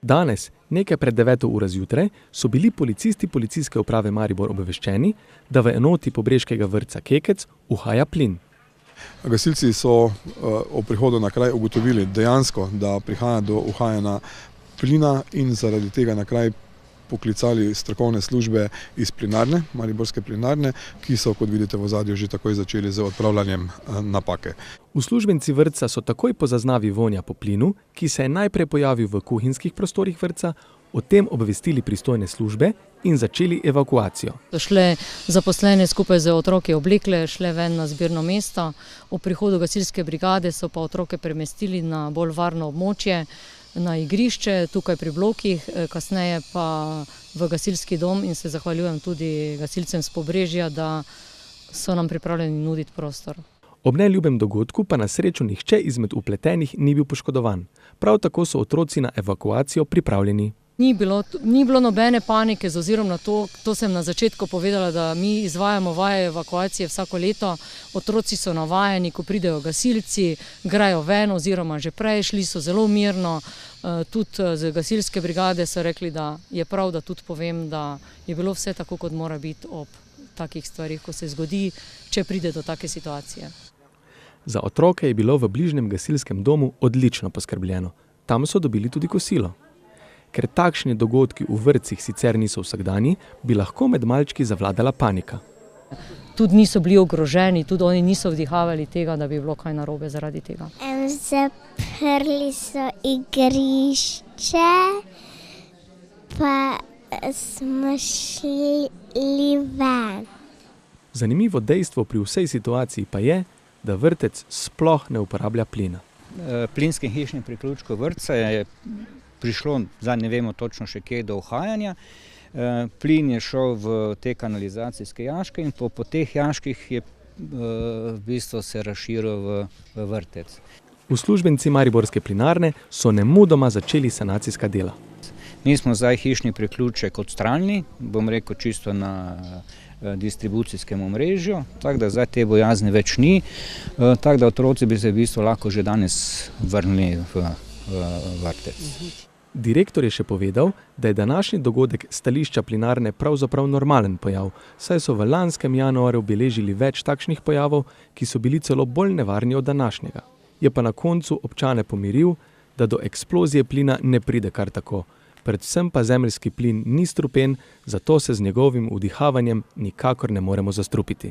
Danes, nekaj pred 9. uro zjutraj, so bili policisti Policijske uprave Maribor obveščeni, da v enoti Pobreškega vrtca Kekec uhaja plin. Gasilci so ob prihodu na kraj ugotovili dejansko, da prihaja do uhajanja plina in zaradi tega na kraj poklicali strokovne službe iz plinarne, Mariborske plinarne, ki so, kot vidite v ozadju, že takoj začeli z odpravljanjem napake. Uslužbenci vrtca so takoj po zaznavi vonja po plinu, ki se je najprej pojavil v kuhinjskih prostorih vrtca, o tem obvestili pristojne službe in začeli evakuacijo. So šle zaposlene skupaj z otroki oblekle, šle ven na zbirno mesto. Ob prihodu gasilske brigade so pa otroke premestili na bolj varno območje, na igrišče, tukaj pri blokih, kasneje pa v gasilski dom in se zahvaljujem tudi gasilcem s Pobrežja, da so nam pripravljeni nuditi prostor. Ob neljubem dogodku pa na srečo nihče izmed vpletenih ni bil poškodovan. Prav tako so otroci na evakuacijo pripravljeni. Ni bilo nobene panike z ozirom na to sem na začetku povedala, da mi izvajamo vaje evakuacije vsako leto. Otroci so navajeni, ko pridejo gasilci, grejo ven oziroma že prej, šli so zelo mirno. Tudi z gasilske brigade so rekli, da je prav, da tudi povem, da je bilo vse tako, kot mora biti ob takih stvarih, ko se zgodi, če pride do take situacije. Za otroke je bilo v bližnjem gasilskem domu odlično poskrbljeno. Tam so dobili tudi kosilo. Ker takšni dogodki v vrtcih sicer niso vsakdanji, bi lahko med malčki zavladala panika. Tudi niso bili ogroženi, tudi oni niso vdihavali tega, da bi bilo kaj narobe zaradi tega. Zaprli so igrišče, pa smo šli ven. Zanimivo dejstvo pri vsej situaciji pa je, da vrtec sploh ne uporablja plina. Plinskim hišnim priključkom vrtca je prišlo, zdaj ne vemo točno še kje, do uhajanja. Plin je šel v te kanalizacijske jaške in po teh jaških je v bistvu se razširil v vrtec. Uslužbenci Mariborske plinarne so nemudoma začeli sanacijska dela. Mi smo zdaj hišni priključek odstranili, bom rekel čisto na distribucijskem omrežju, tako da zdaj te bojazni več ni, tako da otroci bi se v bistvu lahko že danes vrnili v vrtec. Direktor je še povedal, da je današnji dogodek s stališča plinarne pravzaprav normalen pojav, saj so v lanskem januarju beležili več takšnih pojavov, ki so bili celo bolj nevarni od današnjega. Je pa na koncu občane pomiril, da do eksplozije plina ne pride kar tako. Predvsem pa zemeljski plin ni strupen, zato se z njegovim vdihavanjem nikakor ne moremo zastrupiti.